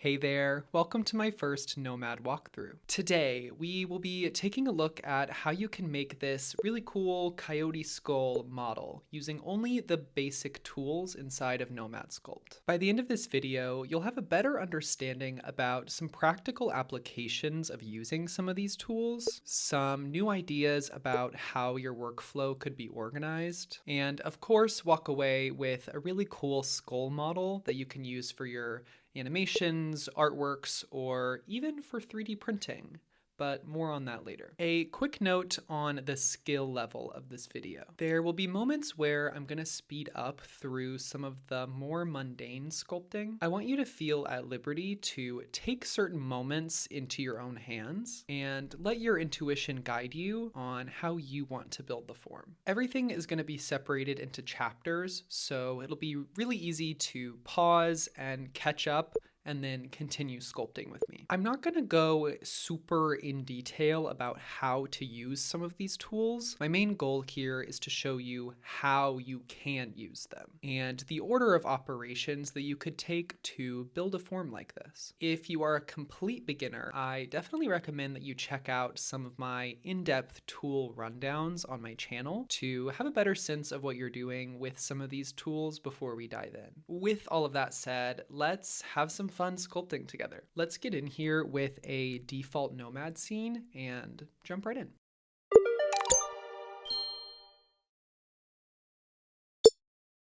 Hey there, welcome to my first Nomad walkthrough. Today, we will be taking a look at how you can make this really cool Coyote Skull model using only the basic tools inside of Nomad Sculpt. By the end of this video, you'll have a better understanding about some practical applications of using some of these tools, some new ideas about how your workflow could be organized, and of course, walk away with a really cool skull model that you can use for your animations, artworks, or even for 3D printing, but more on that later. A quick note on the skill level of this video. There will be moments where I'm going to speed up through some of the more mundane sculpting. I want you to feel at liberty to take certain moments into your own hands and let your intuition guide you on how you want to build the form. Everything is going to be separated into chapters, so it'll be really easy to pause and catch up and then continue sculpting with me. I'm not gonna go super in detail about how to use some of these tools. My main goal here is to show you how you can use them and the order of operations that you could take to build a form like this. If you are a complete beginner, I definitely recommend that you check out some of my in-depth tool rundowns on my channel to have a better sense of what you're doing with some of these tools before we dive in. With all of that said, let's have some fun sculpting together. Let's get in here with a default Nomad scene and jump right in.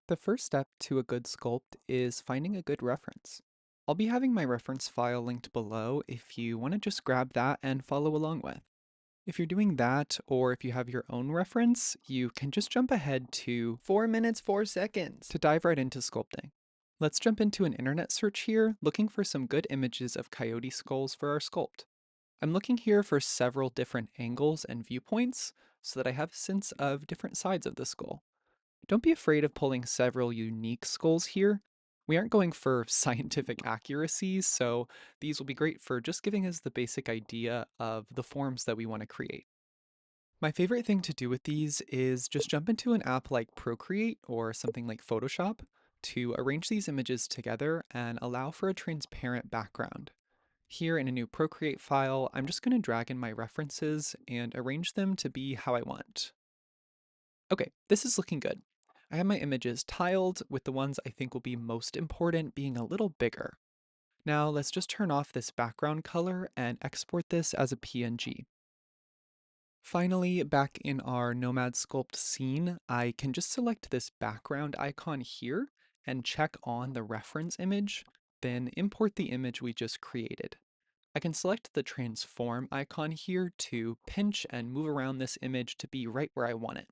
The first step to a good sculpt is finding a good reference. I'll be having my reference file linked below if you want to just grab that and follow along with. If you're doing that, or if you have your own reference, you can just jump ahead to 4 minutes, 4 seconds to dive right into sculpting. Let's jump into an internet search here, looking for some good images of coyote skulls for our sculpt. I'm looking here for several different angles and viewpoints so that I have a sense of different sides of the skull. Don't be afraid of pulling several unique skulls here. We aren't going for scientific accuracy, so these will be great for just giving us the basic idea of the forms that we want to create. My favorite thing to do with these is just jump into an app like Procreate or something like Photoshop to arrange these images together and allow for a transparent background. Here in a new Procreate file, I'm just going to drag in my references and arrange them to be how I want. Okay, this is looking good. I have my images tiled, with the ones I think will be most important being a little bigger. Now let's just turn off this background color and export this as a PNG. Finally, back in our Nomad Sculpt scene, I can just select this background icon here and check on the reference image, then import the image we just created. I can select the transform icon here to pinch and move around this image to be right where I want it.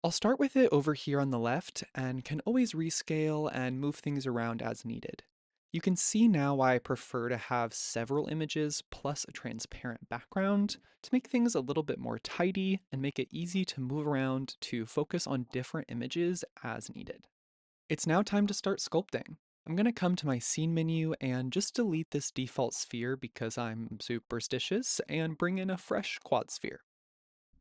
I'll start with it over here on the left and can always rescale and move things around as needed. You can see now why I prefer to have several images plus a transparent background to make things a little bit more tidy and make it easy to move around to focus on different images as needed. It's now time to start sculpting. I'm going to come to my scene menu and just delete this default sphere because I'm superstitious and bring in a fresh quad sphere.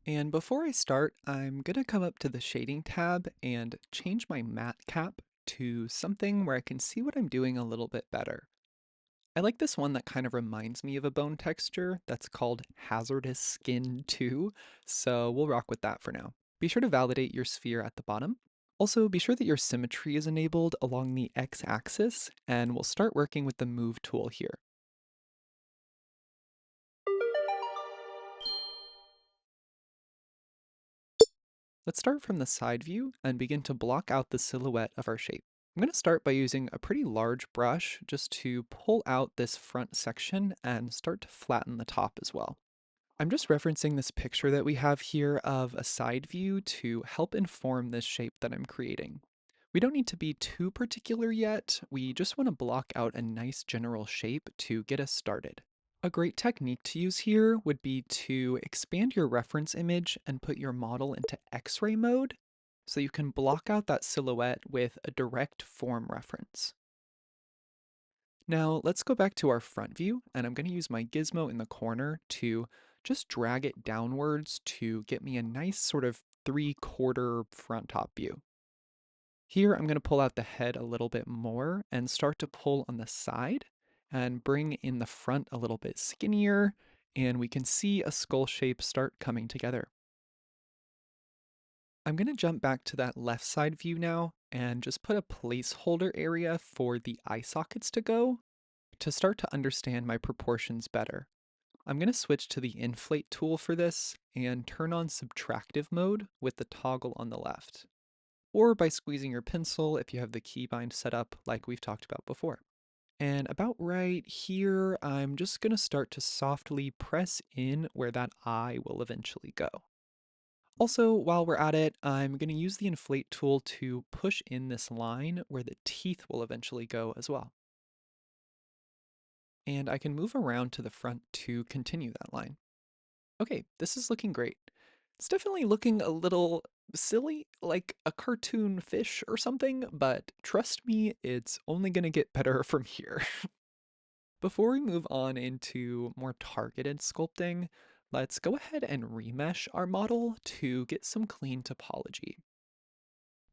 And before I start, I'm going to come up to the shading tab and change my matte cap to something where I can see what I'm doing a little bit better. I like this one that kind of reminds me of a bone texture that's called Hazardous Skin 2, so we'll rock with that for now. Be sure to validate your sphere at the bottom. Also, be sure that your symmetry is enabled along the x-axis, and we'll start working with the Move tool here. Let's start from the side view and begin to block out the silhouette of our shape. I'm going to start by using a pretty large brush just to pull out this front section and start to flatten the top as well. I'm just referencing this picture that we have here of a side view to help inform this shape that I'm creating. We don't need to be too particular yet, we just want to block out a nice general shape to get us started. A great technique to use here would be to expand your reference image and put your model into X-ray mode so you can block out that silhouette with a direct form reference. Now let's go back to our front view, and I'm going to use my gizmo in the corner to just drag it downwards to get me a nice sort of 3/4 front top view. Here I'm going to pull out the head a little bit more and start to pull on the side, and bring in the front a little bit skinnier, and we can see a skull shape start coming together. I'm going to jump back to that left side view now and just put a placeholder area for the eye sockets to go to start to understand my proportions better. I'm going to switch to the inflate tool for this and turn on subtractive mode with the toggle on the left, or by squeezing your pencil if you have the keybind set up like we've talked about before. And about right here, I'm just going to start to softly press in where that eye will eventually go. Also, while we're at it, I'm going to use the inflate tool to push in this line where the teeth will eventually go as well. And I can move around to the front to continue that line. Okay, this is looking great. It's definitely looking a little silly, like a cartoon fish or something, but trust me, it's only going to get better from here. Before we move on into more targeted sculpting, let's go ahead and remesh our model to get some clean topology.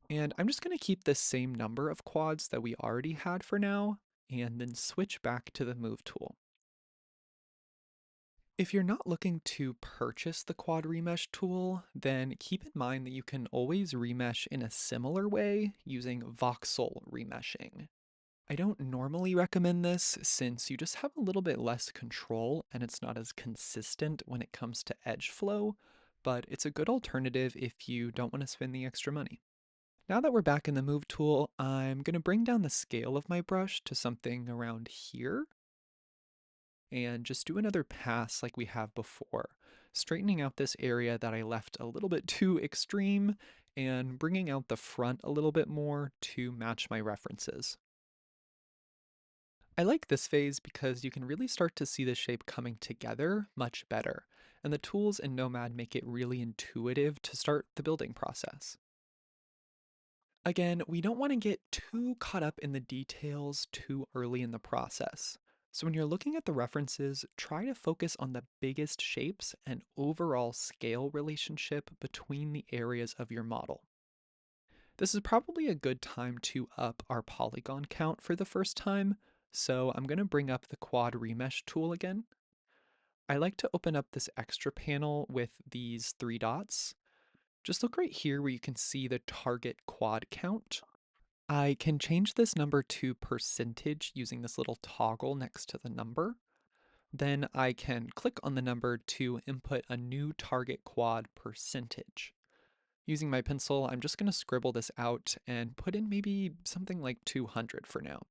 And I'm just going to keep the same number of quads that we already had for now, and then switch back to the move tool. If you're not looking to purchase the quad remesh tool, then keep in mind that you can always remesh in a similar way using voxel remeshing. I don't normally recommend this since you just have a little bit less control and it's not as consistent when it comes to edge flow, but it's a good alternative if you don't want to spend the extra money. Now that we're back in the move tool, I'm going to bring down the scale of my brush to something around here and just do another pass like we have before, straightening out this area that I left a little bit too extreme and bringing out the front a little bit more to match my references. I like this phase because you can really start to see the shape coming together much better, and the tools in Nomad make it really intuitive to start the building process. Again, we don't want to get too caught up in the details too early in the process. So when you're looking at the references, try to focus on the biggest shapes and overall scale relationship between the areas of your model. This is probably a good time to up our polygon count for the first time, so I'm going to bring up the quad remesh tool again. I like to open up this extra panel with these three dots. Just look right here where you can see the target quad count. I can change this number to percentage using this little toggle next to the number. Then I can click on the number to input a new target quad percentage. Using my pencil, I'm just going to scribble this out and put in maybe something like 200 for now.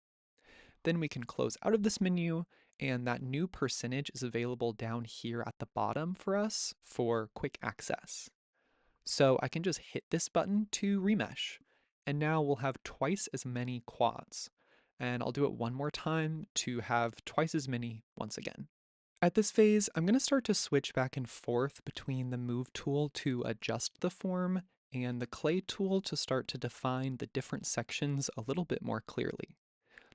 Then we can close out of this menu, and that new percentage is available down here at the bottom for us for quick access. So I can just hit this button to remesh, and now we'll have twice as many quads. And I'll do it one more time to have twice as many once again. At this phase, I'm going to start to switch back and forth between the move tool to adjust the form and the clay tool to start to define the different sections a little bit more clearly.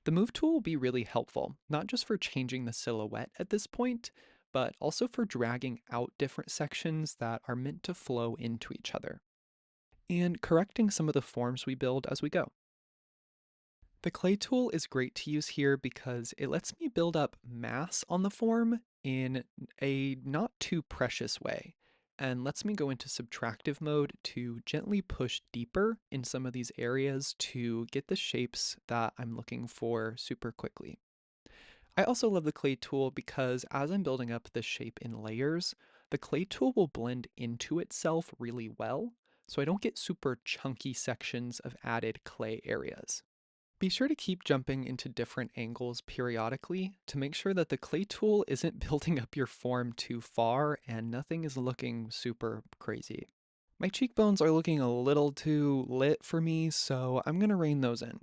The move tool will be really helpful, not just for changing the silhouette at this point, but also for dragging out different sections that are meant to flow into each other, and correcting some of the forms we build as we go. The clay tool is great to use here because it lets me build up mass on the form in a not too precious way, and lets me go into subtractive mode to gently push deeper in some of these areas to get the shapes that I'm looking for super quickly. I also love the clay tool because as I'm building up the shape in layers, the clay tool will blend into itself really well, so I don't get super chunky sections of added clay areas. Be sure to keep jumping into different angles periodically to make sure that the clay tool isn't building up your form too far and nothing is looking super crazy. My cheekbones are looking a little too lit for me, so I'm gonna rein those in.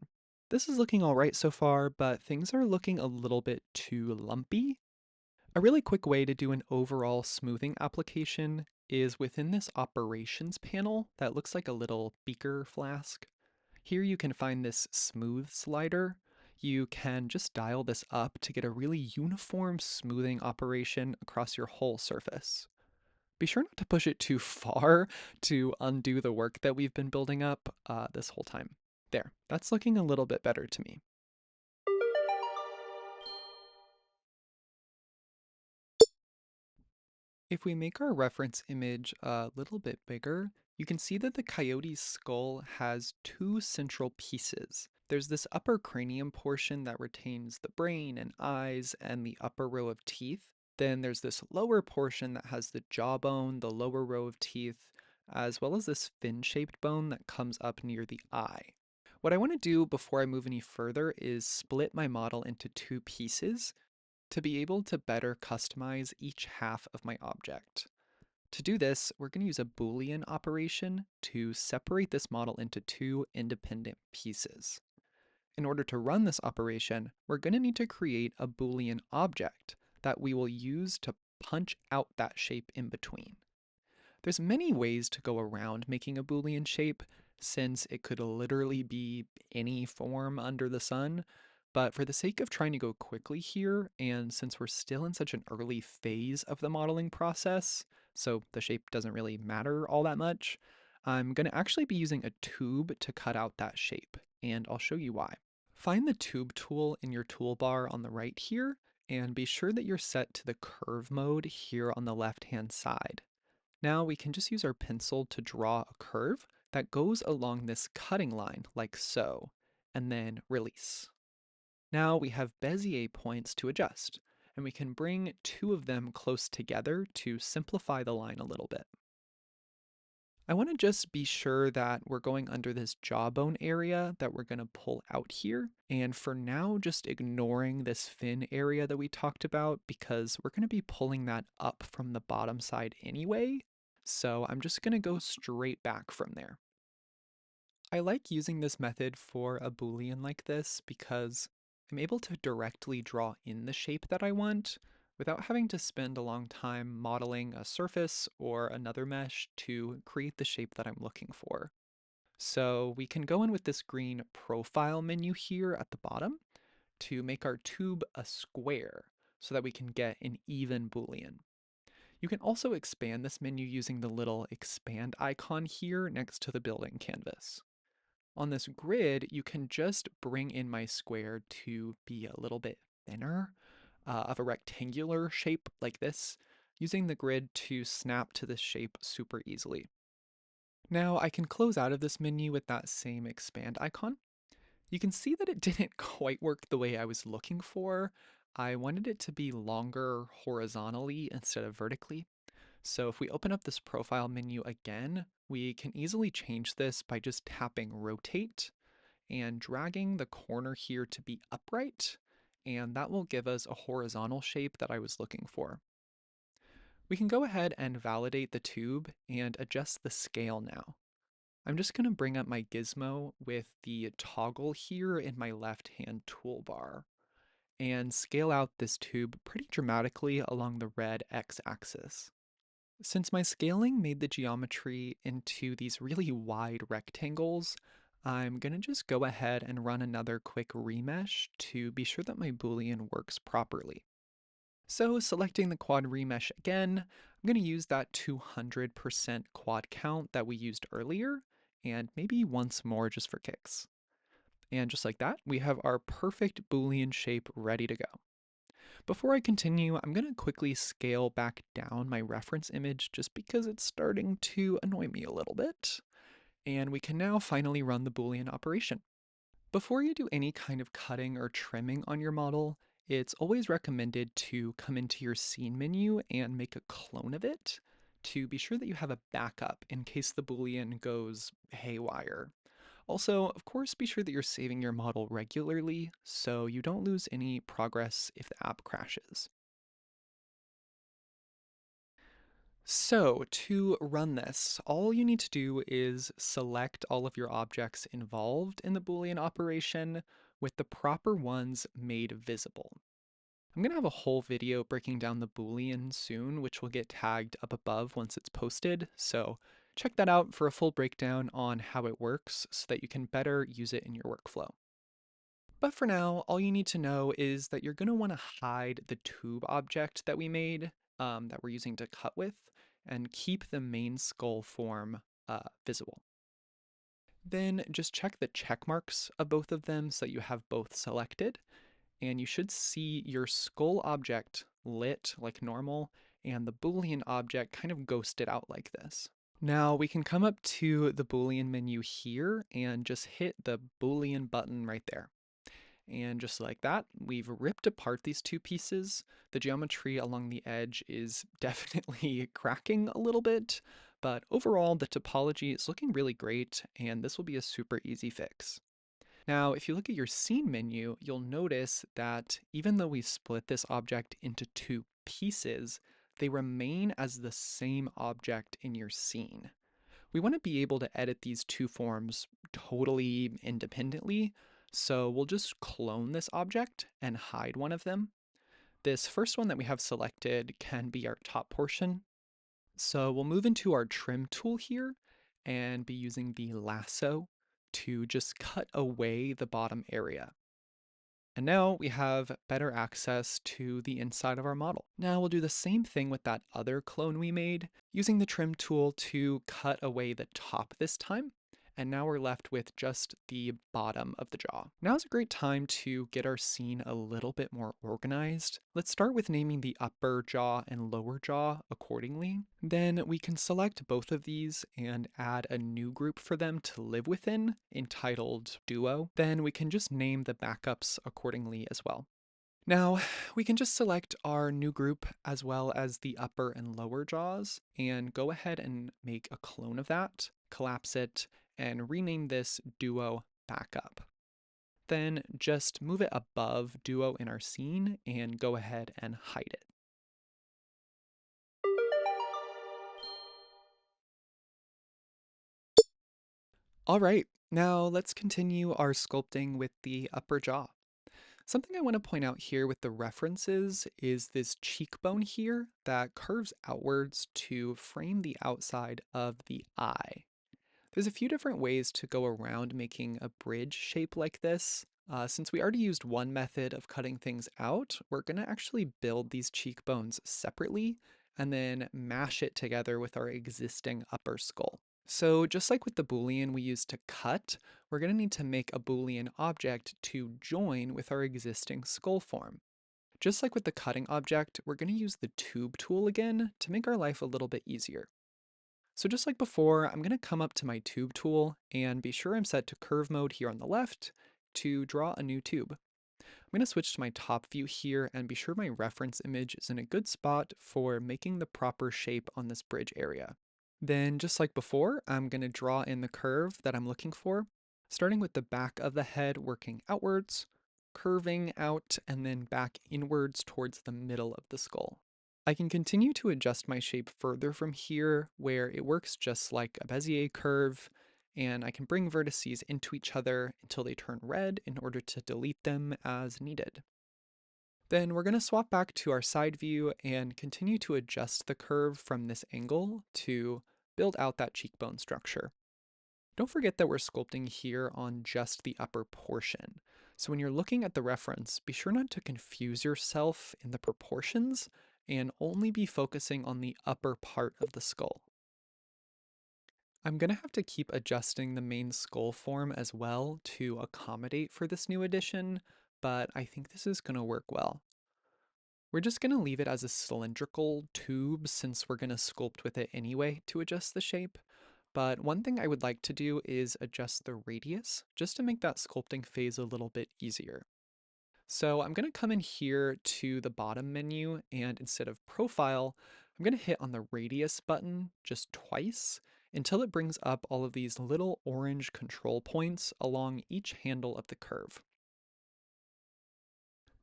This is looking alright so far, but things are looking a little bit too lumpy. A really quick way to do an overall smoothing application is within this operations panel that looks like a little beaker flask. Here you can find this smooth slider. You can just dial this up to get a really uniform smoothing operation across your whole surface. Be sure not to push it too far to undo the work that we've been building up this whole time. There, that's looking a little bit better to me. If we make our reference image a little bit bigger, you can see that the Coyote Skull has two central pieces. There's this upper cranium portion that retains the brain and eyes and the upper row of teeth. Then there's this lower portion that has the jawbone, the lower row of teeth, as well as this fin-shaped bone that comes up near the eye. What I want to do before I move any further is split my model into two pieces to be able to better customize each half of my object. To do this, we're going to use a Boolean operation to separate this model into two independent pieces. In order to run this operation, we're going to need to create a Boolean object that we will use to punch out that shape in between. There's many ways to go around making a Boolean shape, since it could literally be any form under the sun, but for the sake of trying to go quickly here, and since we're still in such an early phase of the modeling process, so the shape doesn't really matter all that much, I'm going to actually be using a tube to cut out that shape, and I'll show you why. Find the tube tool in your toolbar on the right here, and be sure that you're set to the curve mode here on the left-hand side. Now we can just use our pencil to draw a curve that goes along this cutting line like so, and then release. Now we have Bezier points to adjust, and we can bring two of them close together to simplify the line a little bit. I want to just be sure that we're going under this jawbone area that we're going to pull out here. And for now, just ignoring this fin area that we talked about because we're going to be pulling that up from the bottom side anyway. So I'm just going to go straight back from there. I like using this method for a Boolean like this because I'm able to directly draw in the shape that I want without having to spend a long time modeling a surface or another mesh to create the shape that I'm looking for. So we can go in with this green profile menu here at the bottom to make our tube a square so that we can get an even Boolean. You can also expand this menu using the little expand icon here next to the building canvas. On this grid, you can just bring in my square to be a little bit thinner, of a rectangular shape like this, using the grid to snap to this shape super easily. Now I can close out of this menu with that same expand icon. You can see that it didn't quite work the way I was looking for. I wanted it to be longer horizontally instead of vertically. So if we open up this profile menu again, we can easily change this by just tapping rotate and dragging the corner here to be upright, and that will give us a horizontal shape that I was looking for. We can go ahead and validate the tube and adjust the scale now. I'm just going to bring up my gizmo with the toggle here in my left-hand toolbar and scale out this tube pretty dramatically along the red x-axis. Since my scaling made the geometry into these really wide rectangles, I'm going to just go ahead and run another quick remesh to be sure that my Boolean works properly. So selecting the quad remesh again, I'm going to use that 200% quad count that we used earlier, and maybe once more just for kicks. And just like that, we have our perfect Boolean shape ready to go. Before I continue, I'm going to quickly scale back down my reference image just because it's starting to annoy me a little bit. And we can now finally run the Boolean operation. Before you do any kind of cutting or trimming on your model, it's always recommended to come into your scene menu and make a clone of it to be sure that you have a backup in case the Boolean goes haywire. Also, of course, be sure that you're saving your model regularly so you don't lose any progress if the app crashes. So, to run this, all you need to do is select all of your objects involved in the Boolean operation with the proper ones made visible. I'm going to have a whole video breaking down the Boolean soon, which will get tagged up above once it's posted, so check that out for a full breakdown on how it works so that you can better use it in your workflow. But for now, all you need to know is that you're going to want to hide the tube object that we made, that we're using to cut with, and keep the main skull form visible. Then just check the check marks of both of them so that you have both selected, and you should see your skull object lit like normal, and the Boolean object kind of ghosted out like this. Now we can come up to the Boolean menu here and just hit the Boolean button right there. And just like that, we've ripped apart these two pieces. The geometry along the edge is definitely cracking a little bit, but overall the topology is looking really great, and this will be a super easy fix. Now, if you look at your scene menu, you'll notice that even though we split this object into two pieces, they remain as the same object in your scene. We want to be able to edit these two forms totally independently, so we'll just clone this object and hide one of them. This first one that we have selected can be our top portion. So we'll move into our trim tool here and be using the lasso to just cut away the bottom area. And now we have better access to the inside of our model. Now we'll do the same thing with that other clone we made, using the trim tool to cut away the top this time. And now we're left with just the bottom of the jaw. Now is a great time to get our scene a little bit more organized. Let's start with naming the upper jaw and lower jaw accordingly. Then we can select both of these and add a new group for them to live within, entitled Duo. Then we can just name the backups accordingly as well. Now, we can just select our new group as well as the upper and lower jaws and go ahead and make a clone of that, collapse it, and rename this Duo Backup. Then just move it above Duo in our scene and go ahead and hide it. All right, now let's continue our sculpting with the upper jaw. Something I want to point out here with the references is this cheekbone here that curves outwards to frame the outside of the eye. There's a few different ways to go around making a bridge shape like this. Since we already used one method of cutting things out, we're going to actually build these cheekbones separately and then mash it together with our existing upper skull. So just like with the Boolean we used to cut, we're going to need to make a Boolean object to join with our existing skull form. Just like with the cutting object, we're going to use the tube tool again to make our life a little bit easier. So just like before, I'm going to come up to my tube tool and be sure I'm set to curve mode here on the left to draw a new tube. I'm going to switch to my top view here and be sure my reference image is in a good spot for making the proper shape on this bridge area. Then just like before, I'm going to draw in the curve that I'm looking for, starting with the back of the head working outwards, curving out, and then back inwards towards the middle of the skull. I can continue to adjust my shape further from here, where it works just like a Bezier curve, and I can bring vertices into each other until they turn red in order to delete them as needed. Then we're going to swap back to our side view and continue to adjust the curve from this angle to build out that cheekbone structure. Don't forget that we're sculpting here on just the upper portion. So when you're looking at the reference, be sure not to confuse yourself in the proportions and only be focusing on the upper part of the skull. I'm going to have to keep adjusting the main skull form as well to accommodate for this new addition, but I think this is going to work well. We're just going to leave it as a cylindrical tube since we're going to sculpt with it anyway to adjust the shape. But one thing I would like to do is adjust the radius just to make that sculpting phase a little bit easier. So I'm going to come in here to the bottom menu and instead of profile, I'm going to hit on the radius button just twice until it brings up all of these little orange control points along each handle of the curve.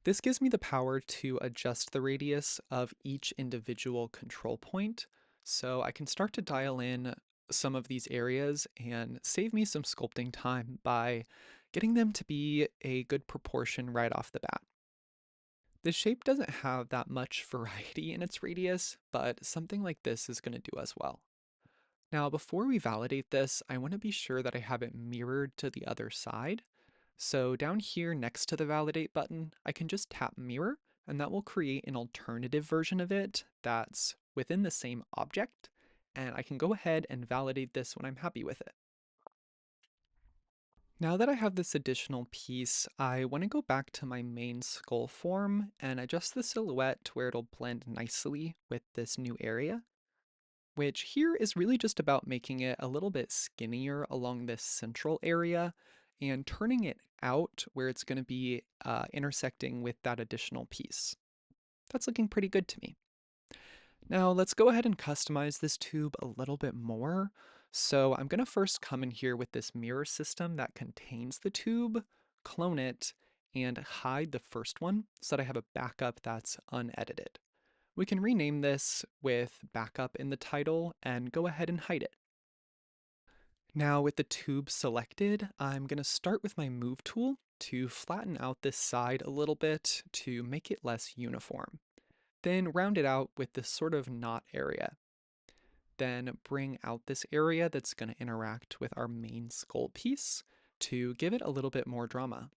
This gives me the power to adjust the radius of each individual control point, so I can start to dial in some of these areas and save me some sculpting time by getting them to be a good proportion right off the bat. This shape doesn't have that much variety in its radius, but something like this is going to do as well. Now, before we validate this, I want to be sure that I have it mirrored to the other side. So down here next to the validate button, I can just tap mirror, and that will create an alternative version of it that's within the same object, and I can go ahead and validate this when I'm happy with it. Now that I have this additional piece, I want to go back to my main skull form and adjust the silhouette to where it'll blend nicely with this new area, which here is really just about making it a little bit skinnier along this central area and turning it out where it's going to be intersecting with that additional piece. That's looking pretty good to me. Now let's go ahead and customize this tube a little bit more. So I'm going to first come in here with this mirror system that contains the tube, clone it, and hide the first one so that I have a backup that's unedited. We can rename this with backup in the title and go ahead and hide it. Now with the tube selected, I'm going to start with my move tool to flatten out this side a little bit to make it less uniform. Then round it out with this sort of knot area. Then bring out this area that's going to interact with our main skull piece to give it a little bit more drama.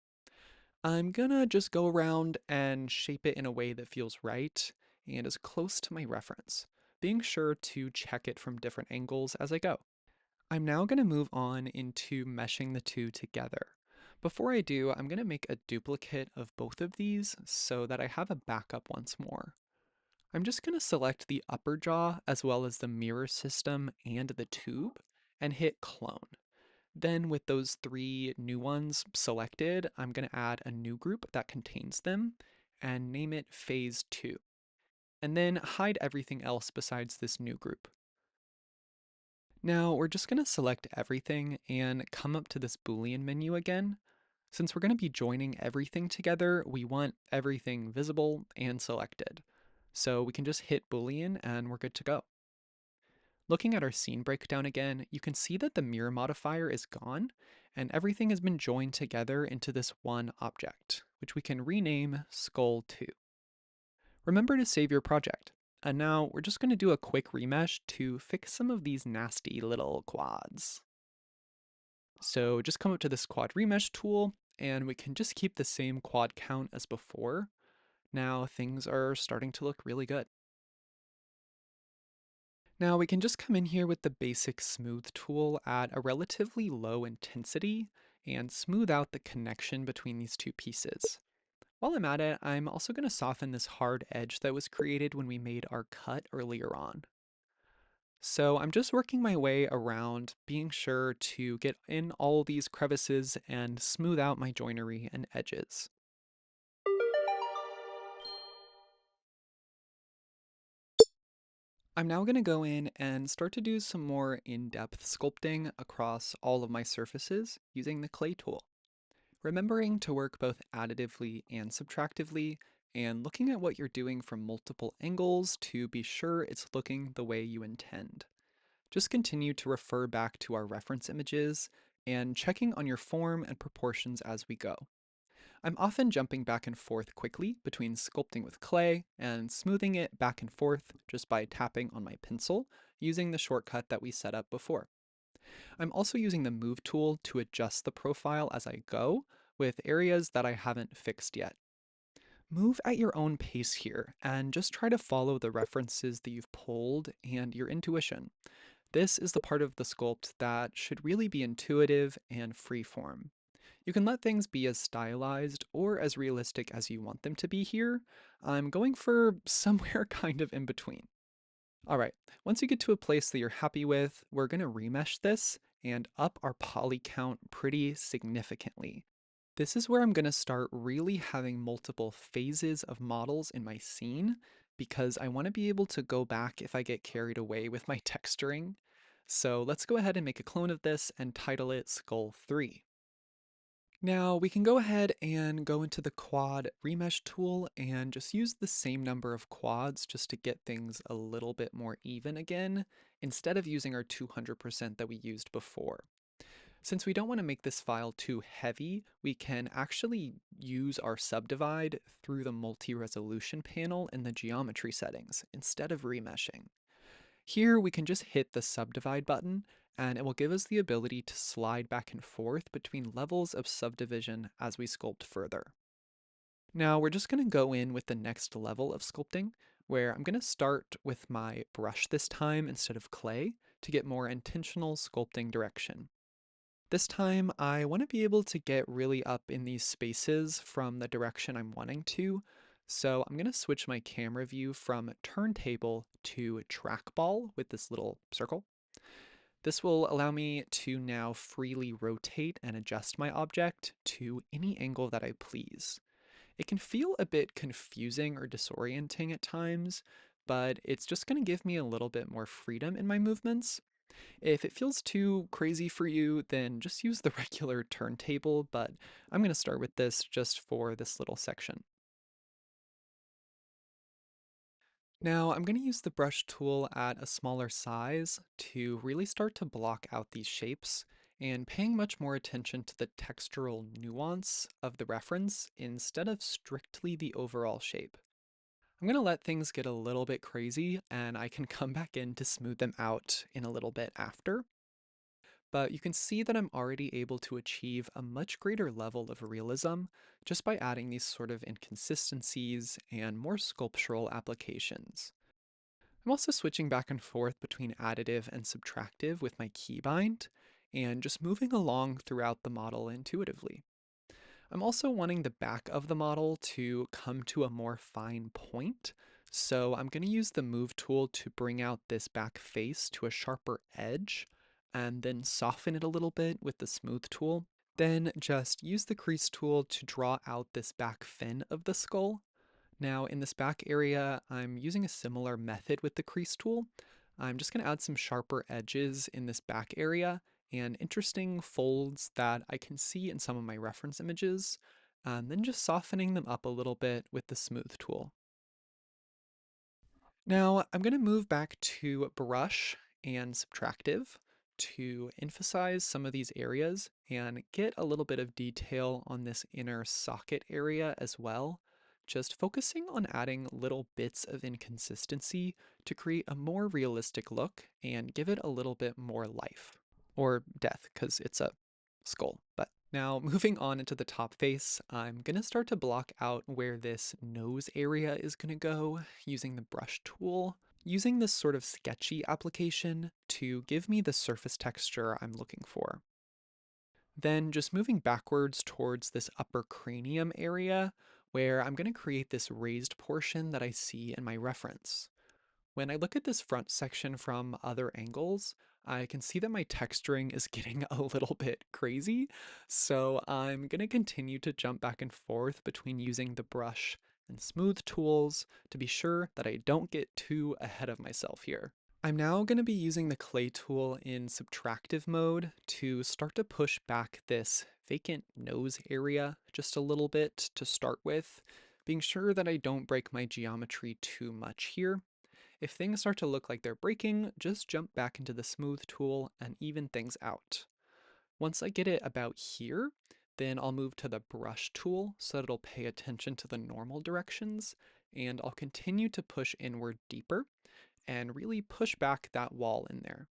I'm gonna just go around and shape it in a way that feels right and is close to my reference, being sure to check it from different angles as I go. I'm now gonna move on into meshing the two together. Before I do, I'm gonna make a duplicate of both of these so that I have a backup once more. I'm just going to select the upper jaw as well as the mirror system and the tube and hit clone. Then with those three new ones selected, I'm going to add a new group that contains them and name it phase 2. And then hide everything else besides this new group. Now we're just going to select everything and come up to this Boolean menu again. Since we're going to be joining everything together, we want everything visible and selected. So we can just hit Boolean and we're good to go. Looking at our scene breakdown again, you can see that the mirror modifier is gone and everything has been joined together into this one object, which we can rename Skull 2. Remember to save your project. And now we're just going to do a quick remesh to fix some of these nasty little quads. So just come up to this quad remesh tool and we can just keep the same quad count as before. Now things are starting to look really good. Now we can just come in here with the basic smooth tool at a relatively low intensity and smooth out the connection between these two pieces. While I'm at it, I'm also going to soften this hard edge that was created when we made our cut earlier on. So I'm just working my way around, being sure to get in all these crevices and smooth out my joinery and edges. I'm now going to go in and start to do some more in-depth sculpting across all of my surfaces using the clay tool. Remembering to work both additively and subtractively, and looking at what you're doing from multiple angles to be sure it's looking the way you intend. Just continue to refer back to our reference images and checking on your form and proportions as we go. I'm often jumping back and forth quickly between sculpting with clay and smoothing it back and forth just by tapping on my pencil using the shortcut that we set up before. I'm also using the Move tool to adjust the profile as I go with areas that I haven't fixed yet. Move at your own pace here and just try to follow the references that you've pulled and your intuition. This is the part of the sculpt that should really be intuitive and freeform. You can let things be as stylized or as realistic as you want them to be here. I'm going for somewhere kind of in between. Alright, once you get to a place that you're happy with, we're going to remesh this and up our poly count pretty significantly. This is where I'm going to start really having multiple phases of models in my scene because I want to be able to go back if I get carried away with my texturing. So let's go ahead and make a clone of this and title it Skull 3. Now we can go ahead and go into the quad remesh tool and just use the same number of quads just to get things a little bit more even again, instead of using our 200% that we used before. Since we don't want to make this file too heavy, we can actually use our subdivide through the multi-resolution panel in the geometry settings instead of remeshing. Here we can just hit the subdivide button and it will give us the ability to slide back and forth between levels of subdivision as we sculpt further. Now we're just going to go in with the next level of sculpting, where I'm going to start with my brush this time instead of clay to get more intentional sculpting direction. This time, I want to be able to get really up in these spaces from the direction I'm wanting to, so I'm going to switch my camera view from turntable to trackball with this little circle. This will allow me to now freely rotate and adjust my object to any angle that I please. It can feel a bit confusing or disorienting at times, but it's just going to give me a little bit more freedom in my movements. If it feels too crazy for you, then just use the regular turntable, but I'm going to start with this just for this little section. Now I'm going to use the brush tool at a smaller size to really start to block out these shapes and paying much more attention to the textural nuance of the reference instead of strictly the overall shape. I'm going to let things get a little bit crazy and I can come back in to smooth them out in a little bit after. But you can see that I'm already able to achieve a much greater level of realism just by adding these sort of inconsistencies and more sculptural applications. I'm also switching back and forth between additive and subtractive with my keybind and just moving along throughout the model intuitively. I'm also wanting the back of the model to come to a more fine point, so I'm going to use the move tool to bring out this back face to a sharper edge, and then soften it a little bit with the smooth tool. Then just use the crease tool to draw out this back fin of the skull. Now in this back area, I'm using a similar method with the crease tool. I'm just going to add some sharper edges in this back area and interesting folds that I can see in some of my reference images, and then just softening them up a little bit with the smooth tool. Now I'm going to move back to brush and subtractive to emphasize some of these areas and get a little bit of detail on this inner socket area as well. Just focusing on adding little bits of inconsistency to create a more realistic look and give it a little bit more life. Or death, because it's a skull. But now moving on into the top face, I'm going to start to block out where this nose area is going to go using the brush tool, using this sort of sketchy application to give me the surface texture I'm looking for. Then just moving backwards towards this upper cranium area where I'm going to create this raised portion that I see in my reference. When I look at this front section from other angles, I can see that my texturing is getting a little bit crazy, so I'm going to continue to jump back and forth between using the brush and smooth tools to be sure that I don't get too ahead of myself here. I'm now going to be using the clay tool in subtractive mode to start to push back this vacant nose area just a little bit to start with, being sure that I don't break my geometry too much here. If things start to look like they're breaking, just jump back into the smooth tool and even things out. Once I get it about here, then I'll move to the brush tool so that it'll pay attention to the normal directions, and I'll continue to push inward deeper and really push back that wall in there.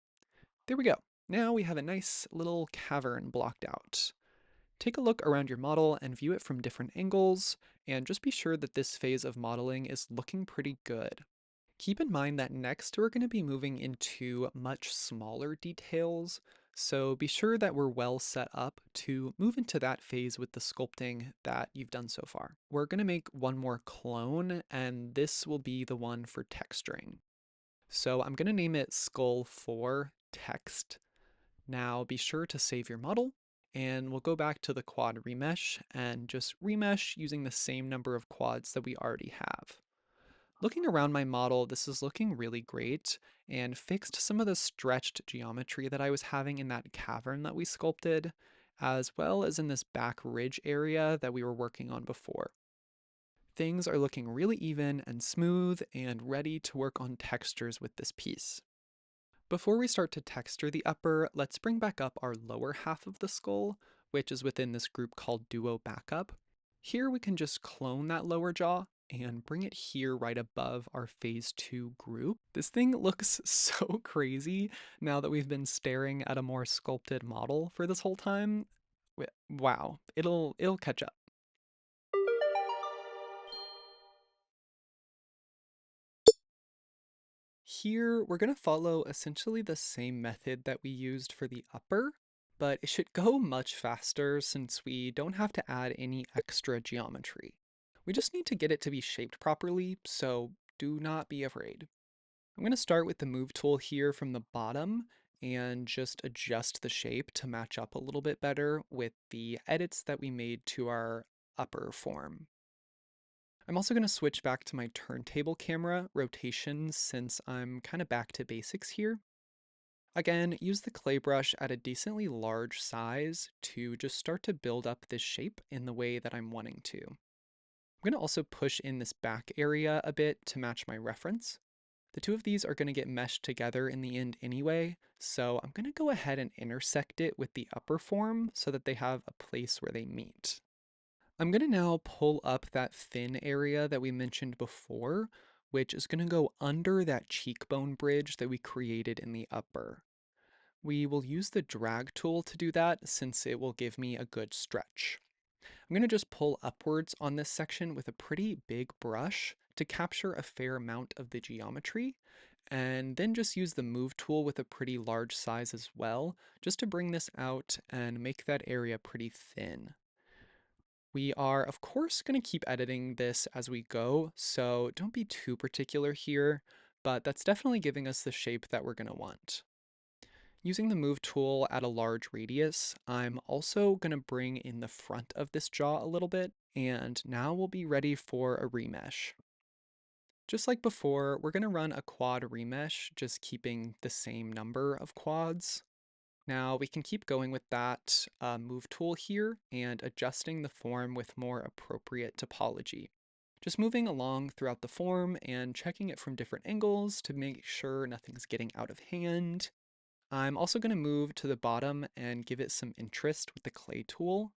There we go. Now we have a nice little cavern blocked out. Take a look around your model and view it from different angles, and just be sure that this phase of modeling is looking pretty good. Keep in mind that next we're going to be moving into much smaller details, so be sure that we're well set up to move into that phase with the sculpting that you've done so far. We're going to make one more clone, and this will be the one for texturing. So I'm going to name it Skull 4 Text. Now be sure to save your model, and we'll go back to the quad remesh and just remesh using the same number of quads that we already have. Looking around my model, this is looking really great and fixed some of the stretched geometry that I was having in that cavern that we sculpted, as well as in this back ridge area that we were working on before. Things are looking really even and smooth and ready to work on textures with this piece. Before we start to texture the upper, let's bring back up our lower half of the skull, which is within this group called Duo Backup. Here we can just clone that lower jaw and bring it here right above our phase 2 group. This thing looks so crazy now that we've been staring at a more sculpted model for this whole time. Wow, it'll catch up. Here, we're going to follow essentially the same method that we used for the upper, but it should go much faster since we don't have to add any extra geometry. We just need to get it to be shaped properly, so do not be afraid. I'm going to start with the move tool here from the bottom and just adjust the shape to match up a little bit better with the edits that we made to our upper form. I'm also going to switch back to my turntable camera rotations since I'm kind of back to basics here. Again, use the clay brush at a decently large size to just start to build up this shape in the way that I'm wanting to. I'm going to also push in this back area a bit to match my reference. The two of these are going to get meshed together in the end anyway, so I'm going to go ahead and intersect it with the upper form so that they have a place where they meet. I'm going to now pull up that thin area that we mentioned before, which is going to go under that cheekbone bridge that we created in the upper. We will use the drag tool to do that since it will give me a good stretch. I'm going to just pull upwards on this section with a pretty big brush to capture a fair amount of the geometry, and then just use the move tool with a pretty large size as well, just to bring this out and make that area pretty thin. We are, of course, going to keep editing this as we go, so don't be too particular here, but that's definitely giving us the shape that we're going to want. Using the move tool at a large radius, I'm also going to bring in the front of this jaw a little bit, and now we'll be ready for a remesh. Just like before, we're going to run a quad remesh, just keeping the same number of quads. Now we can keep going with that move tool here and adjusting the form with more appropriate topology. Just moving along throughout the form and checking it from different angles to make sure nothing's getting out of hand. I'm also going to move to the bottom and give it some interest with the clay tool.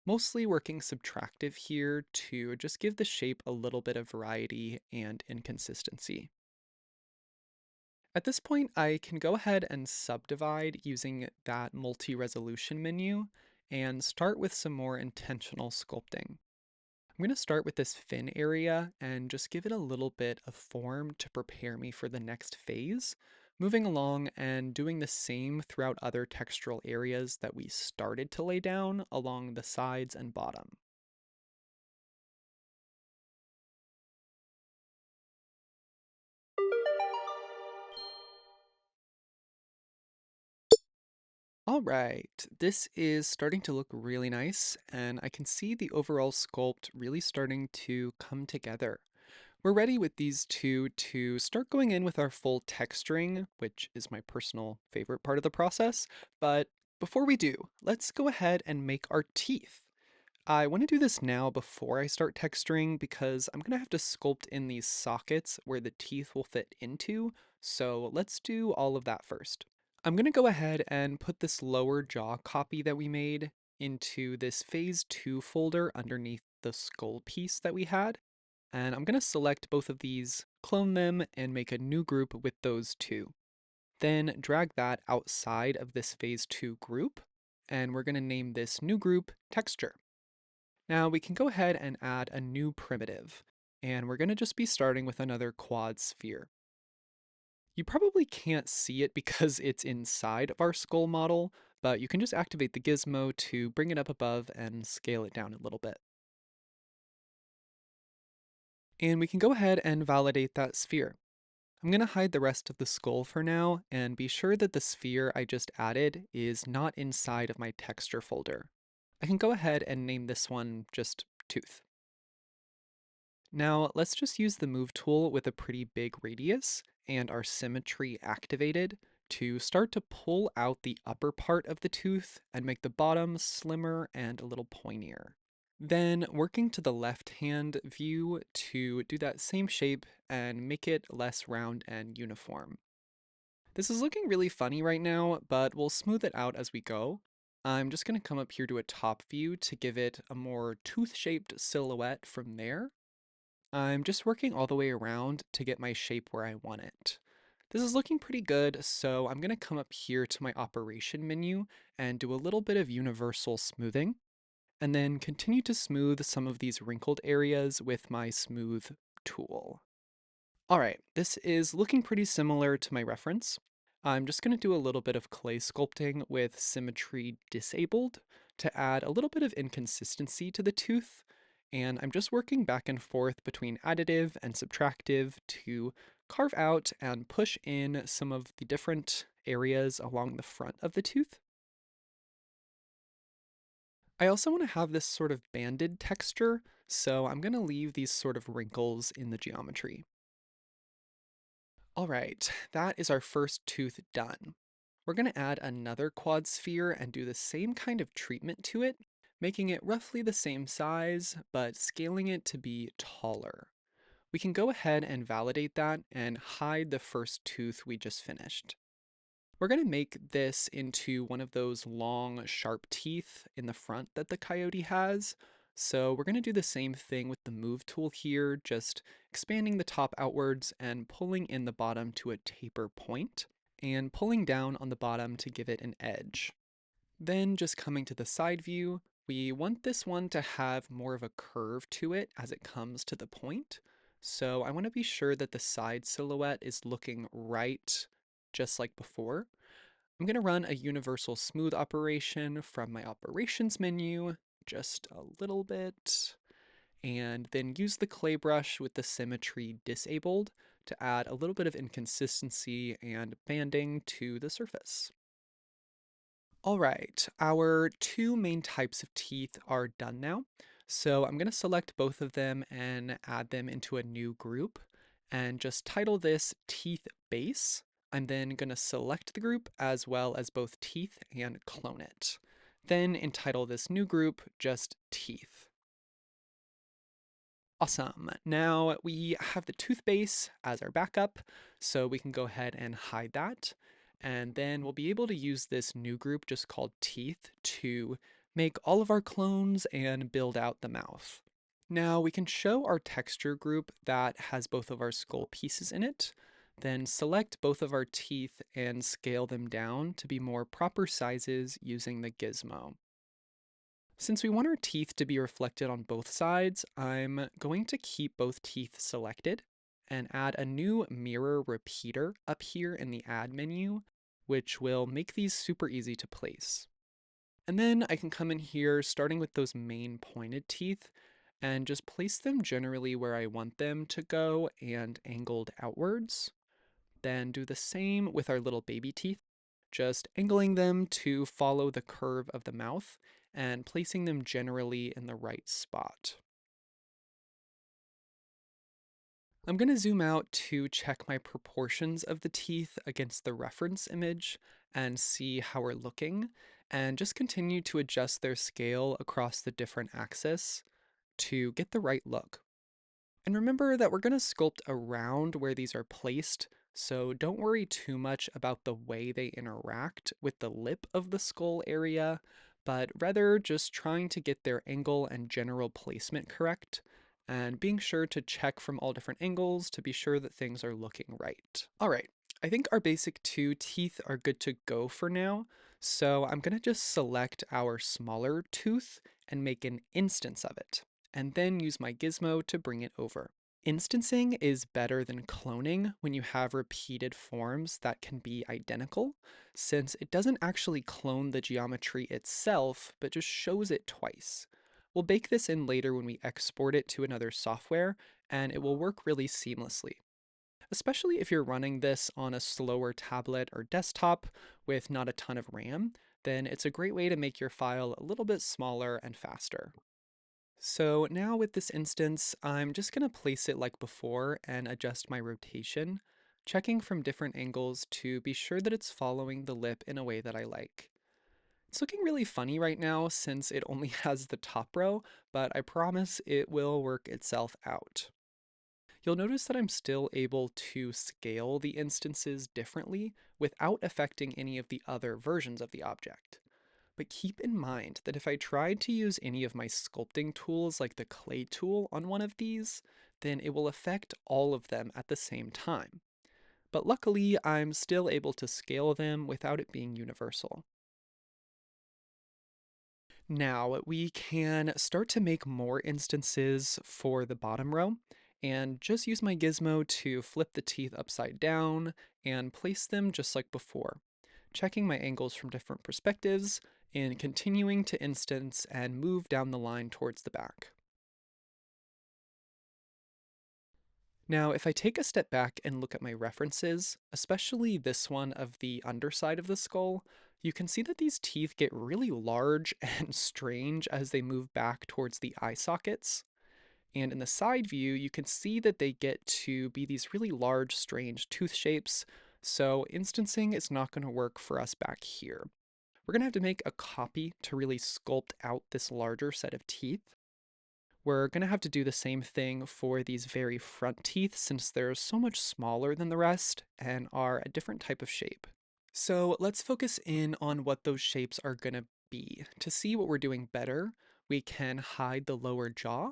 Mostly working subtractive here to just give the shape a little bit of variety and inconsistency. At this point, I can go ahead and subdivide using that multi-resolution menu and start with some more intentional sculpting. I'm going to start with this fin area and just give it a little bit of form to prepare me for the next phase, moving along and doing the same throughout other textural areas that we started to lay down along the sides and bottom. All right, this is starting to look really nice, and I can see the overall sculpt really starting to come together. We're ready with these two to start going in with our full texturing, which is my personal favorite part of the process. But before we do, let's go ahead and make our teeth. I want to do this now before I start texturing because I'm going to have to sculpt in these sockets where the teeth will fit into, so let's do all of that first. I'm going to go ahead and put this lower jaw copy that we made into this phase 2 folder underneath the skull piece that we had. And I'm going to select both of these, clone them, and make a new group with those two. Then drag that outside of this phase 2 group, and we're going to name this new group texture. Now we can go ahead and add a new primitive, and we're going to just be starting with another quad sphere. You probably can't see it because it's inside of our skull model, but you can just activate the gizmo to bring it up above and scale it down a little bit. And we can go ahead and validate that sphere. I'm going to hide the rest of the skull for now and be sure that the sphere I just added is not inside of my texture folder. I can go ahead and name this one just Tooth. Now let's just use the move tool with a pretty big radius and our symmetry activated to start to pull out the upper part of the tooth and make the bottom slimmer and a little pointier. Then working to the left hand view to do that same shape and make it less round and uniform. This is looking really funny right now, but we'll smooth it out as we go. I'm just going to come up here to a top view to give it a more tooth-shaped silhouette from there. I'm just working all the way around to get my shape where I want it. This is looking pretty good, so I'm going to come up here to my operation menu and do a little bit of universal smoothing, and then continue to smooth some of these wrinkled areas with my smooth tool. All right, this is looking pretty similar to my reference. I'm just going to do a little bit of clay sculpting with symmetry disabled to add a little bit of inconsistency to the tooth. And I'm just working back and forth between additive and subtractive to carve out and push in some of the different areas along the front of the tooth. I also want to have this sort of banded texture, so I'm going to leave these sort of wrinkles in the geometry. All right, that is our first tooth done. We're going to add another quad sphere and do the same kind of treatment to it, making it roughly the same size, but scaling it to be taller. We can go ahead and validate that and hide the first tooth we just finished. We're going to make this into one of those long, sharp teeth in the front that the coyote has. So we're going to do the same thing with the move tool here, just expanding the top outwards and pulling in the bottom to a taper point, and pulling down on the bottom to give it an edge. Then just coming to the side view, we want this one to have more of a curve to it as it comes to the point. So I want to be sure that the side silhouette is looking right just like before. I'm going to run a universal smooth operation from my operations menu, just a little bit, and then use the clay brush with the symmetry disabled to add a little bit of inconsistency and banding to the surface. All right, our two main types of teeth are done now. So I'm going to select both of them and add them into a new group and just title this teeth base. I'm then going to select the group as well as both teeth and clone it. Then entitle this new group just teeth. Awesome. Now we have the tooth base as our backup, so we can go ahead and hide that. And then we'll be able to use this new group just called teeth to make all of our clones and build out the mouth. Now we can show our texture group that has both of our skull pieces in it, then select both of our teeth and scale them down to be more proper sizes using the gizmo. Since we want our teeth to be reflected on both sides, I'm going to keep both teeth selected and add a new mirror repeater up here in the add menu, which will make these super easy to place. And then I can come in here starting with those main pointed teeth and just place them generally where I want them to go and angled outwards. Then do the same with our little baby teeth, just angling them to follow the curve of the mouth and placing them generally in the right spot. I'm going to zoom out to check my proportions of the teeth against the reference image and see how we're looking, and just continue to adjust their scale across the different axes to get the right look. And remember that we're going to sculpt around where these are placed, so don't worry too much about the way they interact with the lip of the skull area, but rather just trying to get their angle and general placement correct, and being sure to check from all different angles to be sure that things are looking right. All right, I think our basic two teeth are good to go for now, so I'm going to just select our smaller tooth and make an instance of it, and then use my gizmo to bring it over. Instancing is better than cloning when you have repeated forms that can be identical, since it doesn't actually clone the geometry itself, but just shows it twice. We'll bake this in later when we export it to another software, and it will work really seamlessly. Especially if you're running this on a slower tablet or desktop with not a ton of RAM, then it's a great way to make your file a little bit smaller and faster. So now with this instance, I'm just going to place it like before and adjust my rotation, checking from different angles to be sure that it's following the lip in a way that I like. It's looking really funny right now since it only has the top row, but I promise it will work itself out. You'll notice that I'm still able to scale the instances differently without affecting any of the other versions of the object. But keep in mind that if I tried to use any of my sculpting tools like the clay tool on one of these, then it will affect all of them at the same time. But luckily, I'm still able to scale them without it being universal. Now we can start to make more instances for the bottom row, and just use my gizmo to flip the teeth upside down and place them just like before, checking my angles from different perspectives and continuing to instance and move down the line towards the back. Now, if I take a step back and look at my references, especially this one of the underside of the skull, you can see that these teeth get really large and strange as they move back towards the eye sockets. And in the side view, you can see that they get to be these really large, strange tooth shapes. So instancing is not going to work for us back here. We're going to have to make a copy to really sculpt out this larger set of teeth. We're going to have to do the same thing for these very front teeth since they're so much smaller than the rest and are a different type of shape. So let's focus in on what those shapes are going to be. To see what we're doing better, we can hide the lower jaw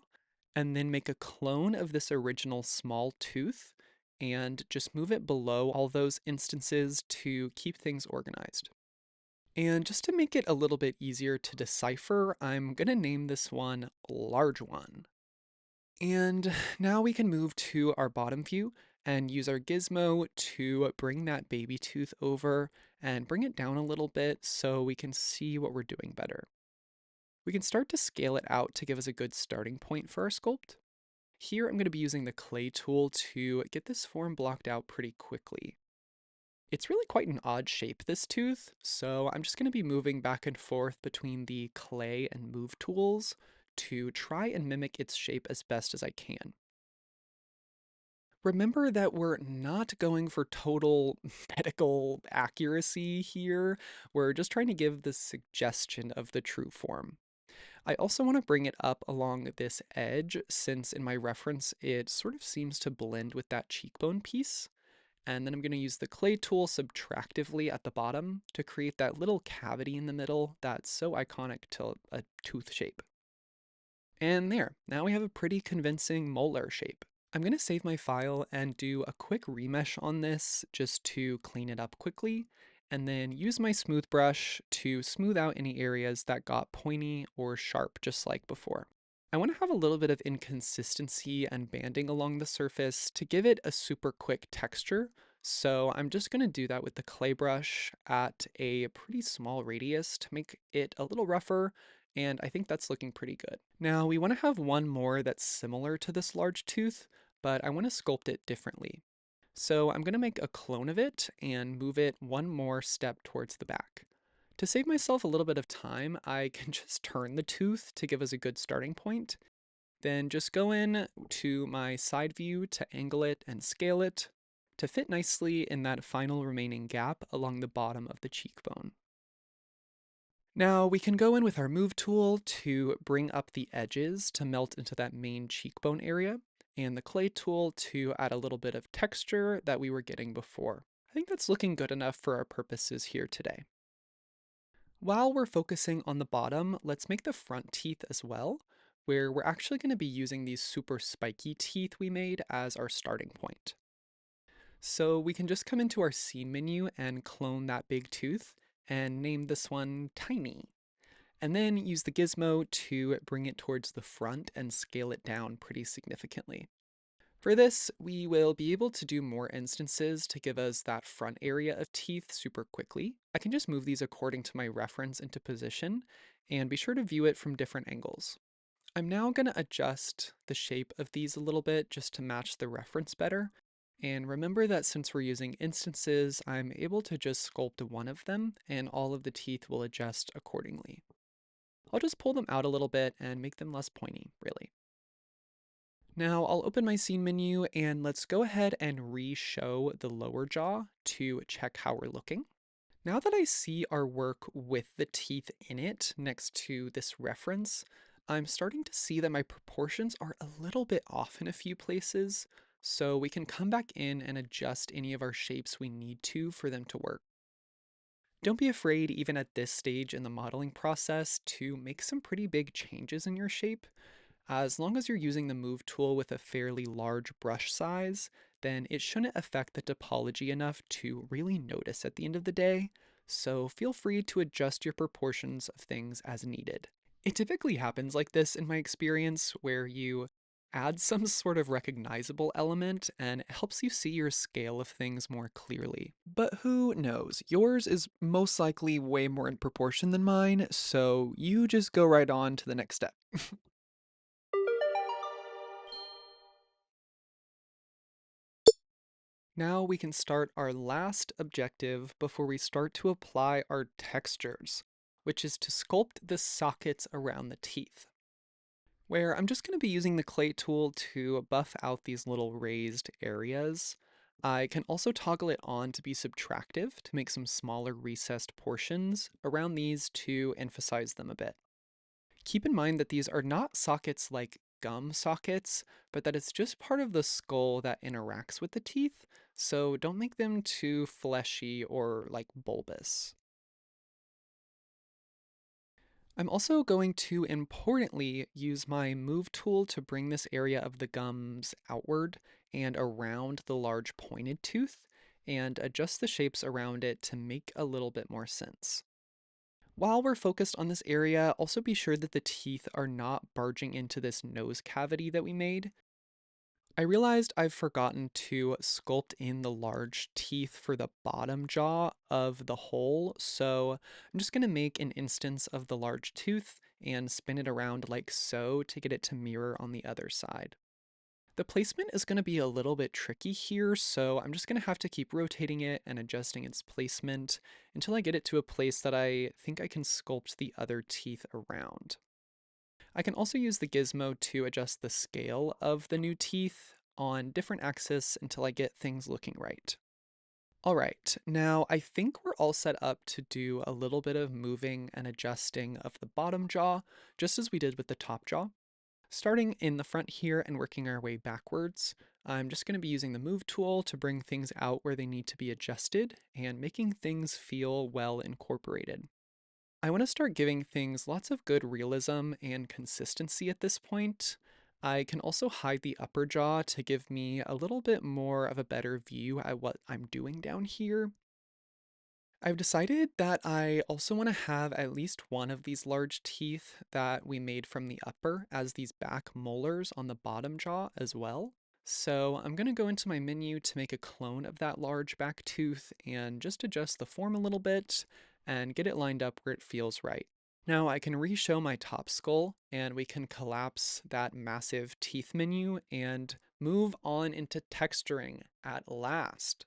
and then make a clone of this original small tooth and just move it below all those instances to keep things organized. And just to make it a little bit easier to decipher, I'm going to name this one Large One. And now we can move to our bottom view and use our gizmo to bring that baby tooth over and bring it down a little bit so we can see what we're doing better. We can start to scale it out to give us a good starting point for our sculpt. Here I'm going to be using the clay tool to get this form blocked out pretty quickly. It's really quite an odd shape, this tooth, so I'm just going to be moving back and forth between the clay and move tools to try and mimic its shape as best as I can. Remember that we're not going for total medical accuracy here. We're just trying to give the suggestion of the true form. I also want to bring it up along this edge since in my reference it sort of seems to blend with that cheekbone piece. And then I'm going to use the clay tool subtractively at the bottom to create that little cavity in the middle that's so iconic to a tooth shape. And there, now we have a pretty convincing molar shape. I'm going to save my file and do a quick remesh on this just to clean it up quickly, and then use my smooth brush to smooth out any areas that got pointy or sharp just like before. I want to have a little bit of inconsistency and banding along the surface to give it a super quick texture. So I'm just going to do that with the clay brush at a pretty small radius to make it a little rougher, and I think that's looking pretty good. Now we want to have one more that's similar to this large tooth, but I want to sculpt it differently. So I'm going to make a clone of it and move it one more step towards the back. To save myself a little bit of time, I can just turn the tooth to give us a good starting point. Then just go in to my side view to angle it and scale it to fit nicely in that final remaining gap along the bottom of the cheekbone. Now we can go in with our move tool to bring up the edges to melt into that main cheekbone area, and the clay tool to add a little bit of texture that we were getting before. I think that's looking good enough for our purposes here today. While we're focusing on the bottom, let's make the front teeth as well, where we're actually going to be using these super spiky teeth we made as our starting point. So we can just come into our scene menu and clone that big tooth and name this one Tiny. And then use the gizmo to bring it towards the front and scale it down pretty significantly. For this, we will be able to do more instances to give us that front area of teeth super quickly. I can just move these according to my reference into position, and be sure to view it from different angles. I'm now going to adjust the shape of these a little bit just to match the reference better. And remember that since we're using instances, I'm able to just sculpt one of them, and all of the teeth will adjust accordingly. I'll just pull them out a little bit and make them less pointy, really. Now I'll open my scene menu and let's go ahead and re-show the lower jaw to check how we're looking. Now that I see our work with the teeth in it next to this reference, I'm starting to see that my proportions are a little bit off in a few places, so we can come back in and adjust any of our shapes we need to for them to work. Don't be afraid, even at this stage in the modeling process, to make some pretty big changes in your shape. As long as you're using the move tool with a fairly large brush size, then it shouldn't affect the topology enough to really notice at the end of the day, so feel free to adjust your proportions of things as needed. It typically happens like this in my experience, where you adds some sort of recognizable element and it helps you see your scale of things more clearly. But who knows? Yours is most likely way more in proportion than mine, so you just go right on to the next step. Now we can start our last objective before we start to apply our textures, which is to sculpt the sockets around the teeth, where I'm just going to be using the clay tool to buff out these little raised areas. I can also toggle it on to be subtractive to make some smaller recessed portions around these to emphasize them a bit. Keep in mind that these are not sockets like gum sockets, but that it's just part of the skull that interacts with the teeth, so don't make them too fleshy or like bulbous. I'm also going to importantly use my move tool to bring this area of the gums outward and around the large pointed tooth and adjust the shapes around it to make a little bit more sense. While we're focused on this area, also be sure that the teeth are not barging into this nose cavity that we made. I realized I've forgotten to sculpt in the large teeth for the bottom jaw of the hole, so I'm just going to make an instance of the large tooth and spin it around like so to get it to mirror on the other side. The placement is going to be a little bit tricky here, so I'm just going to have to keep rotating it and adjusting its placement until I get it to a place that I think I can sculpt the other teeth around. I can also use the gizmo to adjust the scale of the new teeth on different axes until I get things looking right. Alright, now I think we're all set up to do a little bit of moving and adjusting of the bottom jaw, just as we did with the top jaw. Starting in the front here and working our way backwards, I'm just going to be using the move tool to bring things out where they need to be adjusted and making things feel well incorporated. I want to start giving things lots of good realism and consistency at this point. I can also hide the upper jaw to give me a little bit more of a better view at what I'm doing down here. I've decided that I also want to have at least one of these large teeth that we made from the upper as these back molars on the bottom jaw as well. So I'm going to go into my menu to make a clone of that large back tooth and just adjust the form a little bit and get it lined up where it feels right. Now I can re-show my top skull and we can collapse that massive teeth menu and move on into texturing at last.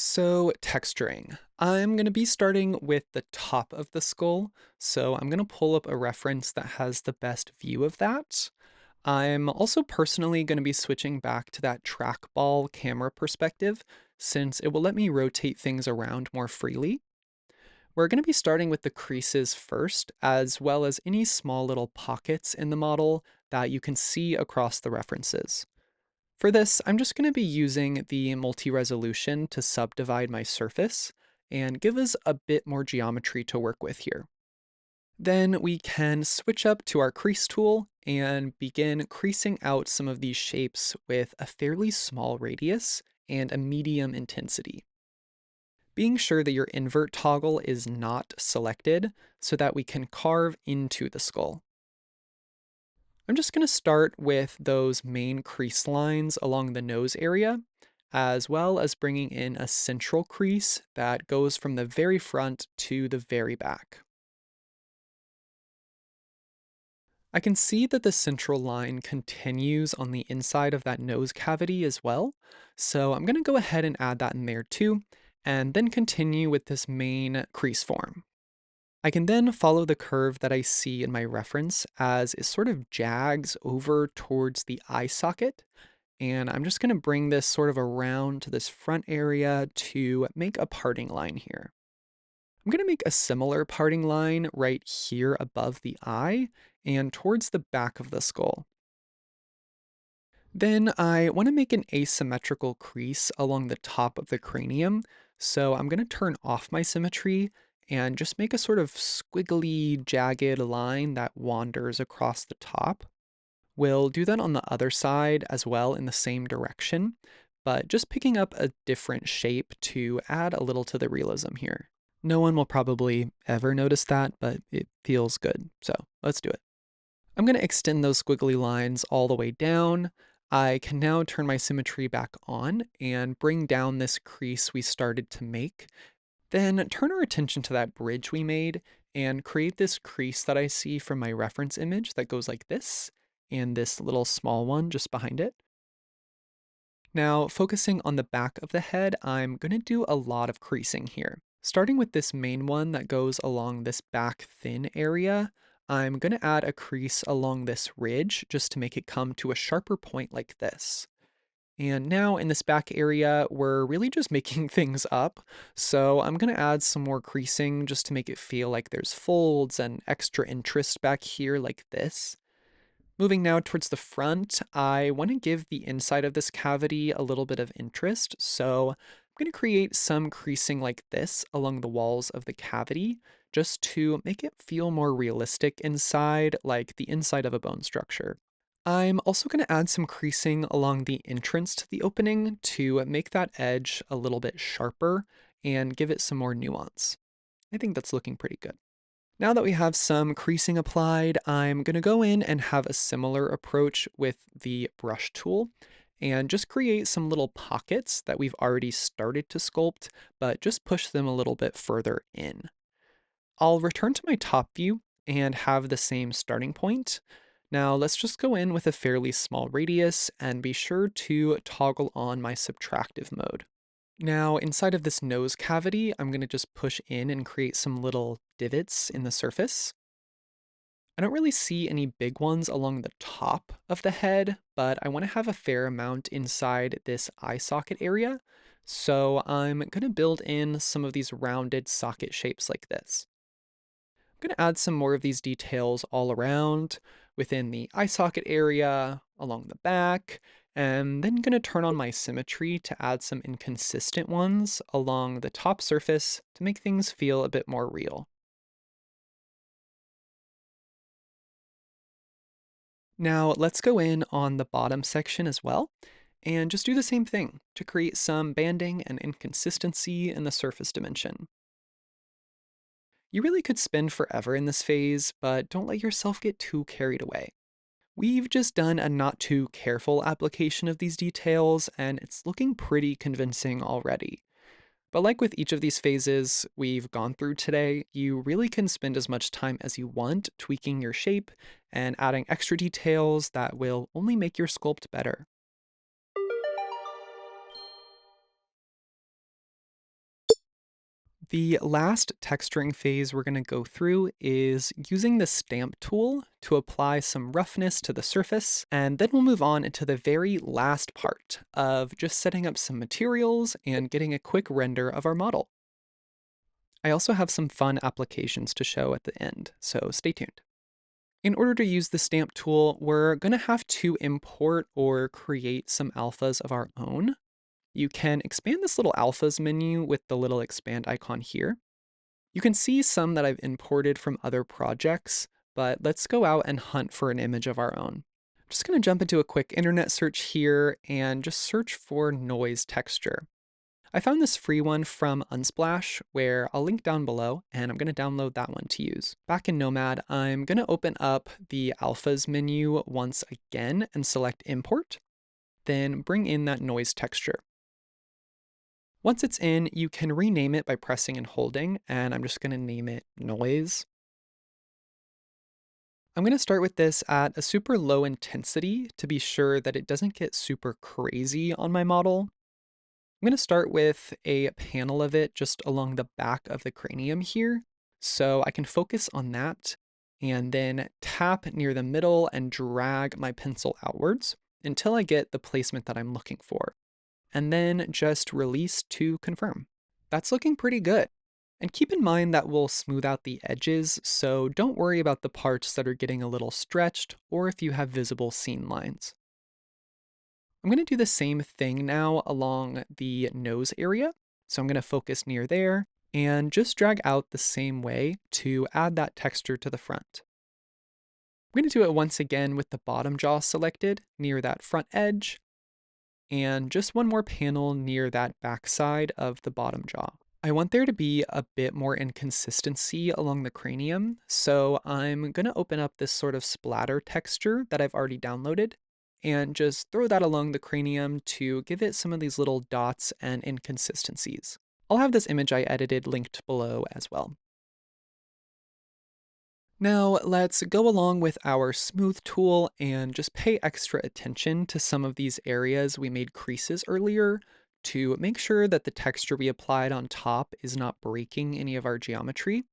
So, texturing. I'm going to be starting with the top of the skull, so I'm going to pull up a reference that has the best view of that. I'm also personally going to be switching back to that trackball camera perspective, since it will let me rotate things around more freely. We're going to be starting with the creases first, as well as any small little pockets in the model that you can see across the references. For this, I'm just going to be using the multi-resolution to subdivide my surface and give us a bit more geometry to work with here. Then we can switch up to our crease tool and begin creasing out some of these shapes with a fairly small radius and a medium intensity. Being sure that your invert toggle is not selected so that we can carve into the skull. I'm just going to start with those main crease lines along the nose area, as well as bringing in a central crease that goes from the very front to the very back. I can see that the central line continues on the inside of that nose cavity as well, so I'm going to go ahead and add that in there too, and then continue with this main crease form. I can then follow the curve that I see in my reference as it sort of jags over towards the eye socket. And I'm just going to bring this sort of around to this front area to make a parting line here. I'm going to make a similar parting line right here above the eye and towards the back of the skull. Then I want to make an asymmetrical crease along the top of the cranium, so I'm going to turn off my symmetry and just make a sort of squiggly, jagged line that wanders across the top. We'll do that on the other side as well in the same direction, but just picking up a different shape to add a little to the realism here. No one will probably ever notice that, but it feels good, so let's do it. I'm going to extend those squiggly lines all the way down. I can now turn my symmetry back on and bring down this crease we started to make. Then turn our attention to that bridge we made and create this crease that I see from my reference image that goes like this, and this little small one just behind it. Now, focusing on the back of the head, I'm going to do a lot of creasing here. Starting with this main one that goes along this back thin area, I'm going to add a crease along this ridge just to make it come to a sharper point like this. And now in this back area, we're really just making things up. So I'm going to add some more creasing just to make it feel like there's folds and extra interest back here like this. Moving now towards the front, I want to give the inside of this cavity a little bit of interest, so I'm going to create some creasing like this along the walls of the cavity, just to make it feel more realistic inside, like the inside of a bone structure. I'm also going to add some creasing along the entrance to the opening to make that edge a little bit sharper and give it some more nuance. I think that's looking pretty good. Now that we have some creasing applied, I'm going to go in and have a similar approach with the brush tool and just create some little pockets that we've already started to sculpt, but just push them a little bit further in. I'll return to my top view and have the same starting point. Now let's just go in with a fairly small radius and be sure to toggle on my subtractive mode. Now, inside of this nose cavity, I'm going to just push in and create some little divots in the surface. I don't really see any big ones along the top of the head, but I want to have a fair amount inside this eye socket area. So I'm going to build in some of these rounded socket shapes like this. I'm going to add some more of these details all around within the eye socket area, along the back, and then going to turn on my symmetry to add some inconsistent ones along the top surface to make things feel a bit more real. Now let's go in on the bottom section as well and just do the same thing to create some banding and inconsistency in the surface dimension. You really could spend forever in this phase, but don't let yourself get too carried away. We've just done a not too careful application of these details, and it's looking pretty convincing already. But like with each of these phases we've gone through today, you really can spend as much time as you want tweaking your shape and adding extra details that will only make your sculpt better. The last texturing phase we're going to go through is using the stamp tool to apply some roughness to the surface, and then we'll move on into the very last part of just setting up some materials and getting a quick render of our model. I also have some fun applications to show at the end, so stay tuned. In order to use the stamp tool, we're going to have to import or create some alphas of our own. You can expand this little alphas menu with the little expand icon here. You can see some that I've imported from other projects, but let's go out and hunt for an image of our own. I'm just going to jump into a quick internet search here and just search for noise texture. I found this free one from Unsplash, where I'll link down below, and I'm going to download that one to use. Back in Nomad, I'm going to open up the alphas menu once again and select import, then bring in that noise texture. Once it's in, you can rename it by pressing and holding, and I'm just going to name it noise. I'm going to start with this at a super low intensity to be sure that it doesn't get super crazy on my model. I'm going to start with a panel of it just along the back of the cranium here, so I can focus on that, and then tap near the middle and drag my pencil outwards until I get the placement that I'm looking for, and then just release to confirm. That's looking pretty good. And keep in mind that we'll smooth out the edges, so don't worry about the parts that are getting a little stretched or if you have visible seam lines. I'm going to do the same thing now along the nose area. So I'm going to focus near there and just drag out the same way to add that texture to the front. I'm going to do it once again with the bottom jaw selected near that front edge, and just one more panel near that back side of the bottom jaw. I want there to be a bit more inconsistency along the cranium, so I'm going to open up this sort of splatter texture that I've already downloaded and just throw that along the cranium to give it some of these little dots and inconsistencies. I'll have this image I edited linked below as well. Now let's go along with our smooth tool and just pay extra attention to some of these areas we made creases earlier to make sure that the texture we applied on top is not breaking any of our geometry.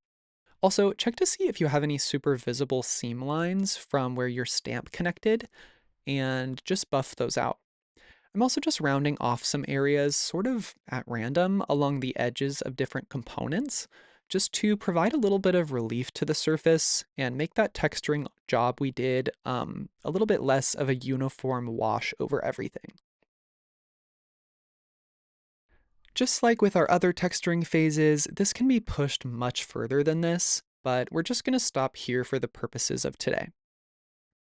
Also, check to see if you have any super visible seam lines from where your stamp connected and just buff those out. I'm also just rounding off some areas sort of at random along the edges of different components, just to provide a little bit of relief to the surface and make that texturing job we did a little bit less of a uniform wash over everything. Just like with our other texturing phases, this can be pushed much further than this, but we're just going to stop here for the purposes of today.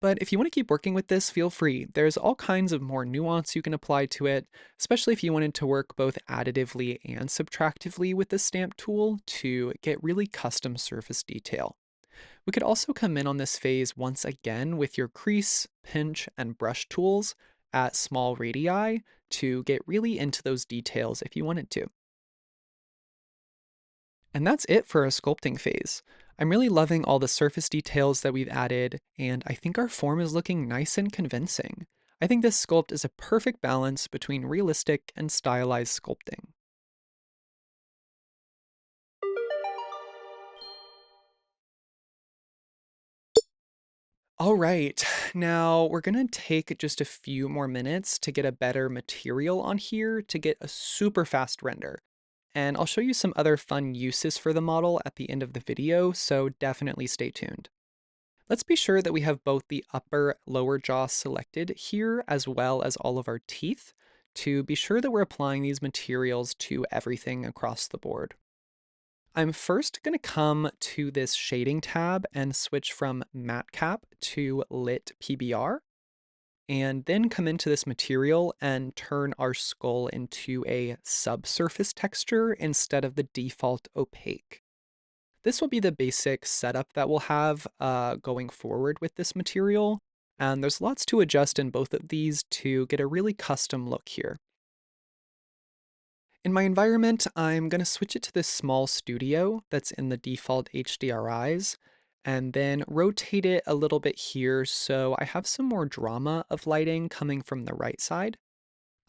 But if you want to keep working with this, feel free. There's all kinds of more nuance you can apply to it, especially if you wanted to work both additively and subtractively with the stamp tool to get really custom surface detail. We could also come in on this phase once again with your crease, pinch, and brush tools at small radii to get really into those details if you wanted to. And that's it for our sculpting phase. I'm really loving all the surface details that we've added, and I think our form is looking nice and convincing. I think this sculpt is a perfect balance between realistic and stylized sculpting. All right, now we're gonna take just a few more minutes to get a better material on here to get a super fast render. And I'll show you some other fun uses for the model at the end of the video, so definitely stay tuned. Let's be sure that we have both the upper lower jaw selected here as well as all of our teeth to be sure that we're applying these materials to everything across the board. I'm first going to come to this shading tab and switch from matte cap to lit PBR, and then come into this material and turn our skull into a subsurface texture instead of the default opaque. This will be the basic setup that we'll have going forward with this material, and there's lots to adjust in both of these to get a really custom look here. In my environment, I'm going to switch it to this small studio that's in the default HDRIs, and then rotate it a little bit here so I have some more drama of lighting coming from the right side.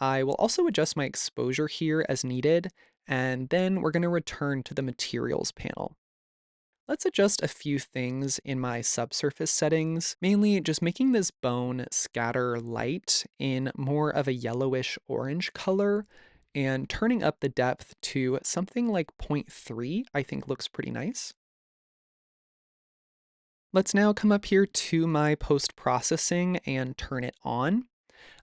I will also adjust my exposure here as needed, and then we're going to return to the materials panel. Let's adjust a few things in my subsurface settings, mainly just making this bone scatter light in more of a yellowish orange color and turning up the depth to something like 0.3, I think looks pretty nice. Let's now come up here to my post-processing and turn it on.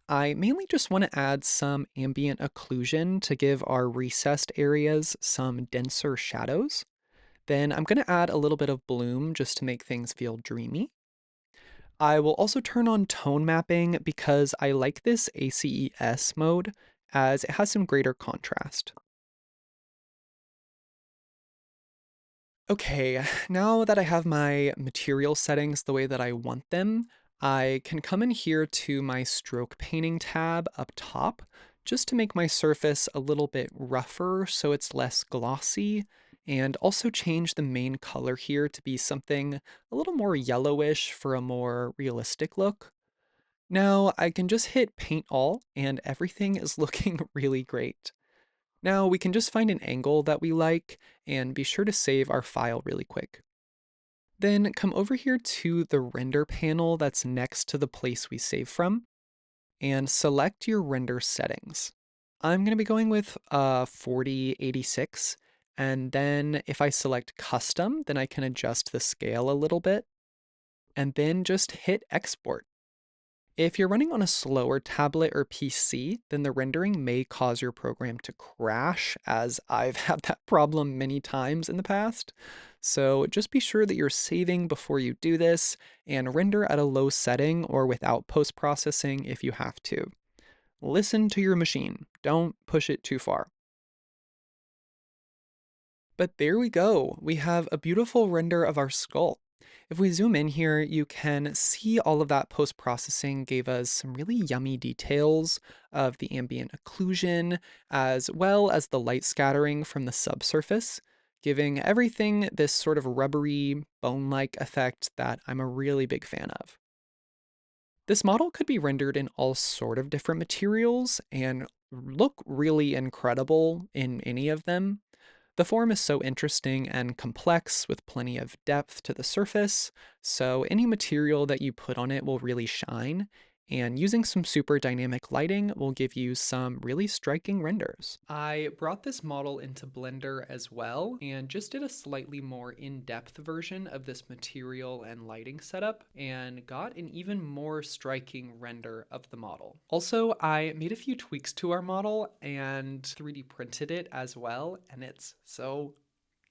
I mainly just want to add some ambient occlusion to give our recessed areas some denser shadows. Then I'm going to add a little bit of bloom just to make things feel dreamy. I will also turn on tone mapping because I like this ACES mode as it has some greater contrast. Okay, now that I have my material settings the way that I want them, I can come in here to my stroke painting tab up top just to make my surface a little bit rougher so it's less glossy, and also change the main color here to be something a little more yellowish for a more realistic look. Now I can just hit paint all and everything is looking really great. Now we can just find an angle that we like and be sure to save our file really quick. Then come over here to the render panel that's next to the place we save from and select your render settings. I'm going to be going with 4086, and then if I select custom, then I can adjust the scale a little bit and then just hit export. If you're running on a slower tablet or PC, then the rendering may cause your program to crash, as I've had that problem many times in the past. So just be sure that you're saving before you do this, and render at a low setting or without post-processing if you have to. Listen to your machine, don't push it too far. But there we go. We have a beautiful render of our skull. If we zoom in here, you can see all of that post-processing gave us some really yummy details of the ambient occlusion, as well as the light scattering from the subsurface, giving everything this sort of rubbery, bone-like effect that I'm a really big fan of. This model could be rendered in all sort of different materials and look really incredible in any of them. The form is so interesting and complex with plenty of depth to the surface, so any material that you put on it will really shine, and using some super dynamic lighting will give you some really striking renders. I brought this model into Blender as well and just did a slightly more in-depth version of this material and lighting setup and got an even more striking render of the model. Also, I made a few tweaks to our model and 3D printed it as well, and it's so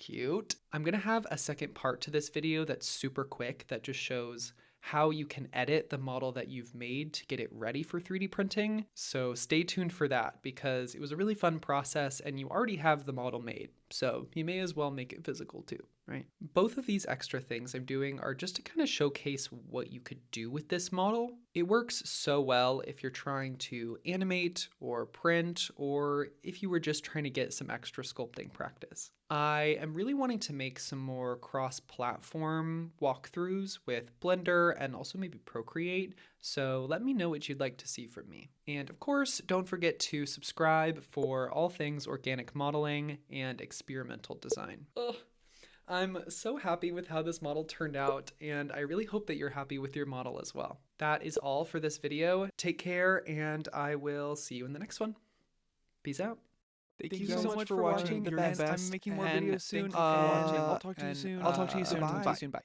cute. I'm gonna have a second part to this video that's super quick that just shows how you can edit the model that you've made to get it ready for 3D printing. So stay tuned for that because it was a really fun process and you already have the model made. So you may as well make it physical too, right? Both of these extra things I'm doing are just to kind of showcase what you could do with this model. It works so well if you're trying to animate or print, or if you were just trying to get some extra sculpting practice. I am really wanting to make some more cross-platform walkthroughs with Blender and also maybe Procreate, so let me know what you'd like to see from me. And of course, don't forget to subscribe for all things organic modeling and experimental design. Ugh. I'm so happy with how this model turned out, and I really hope that you're happy with your model as well. That is all for this video. Take care, and I will see you in the next one. Peace out. Thank you so much for watching. You're the best. I'm making more videos soon. I'll talk to you soon. I'll talk to you soon. Bye. Bye.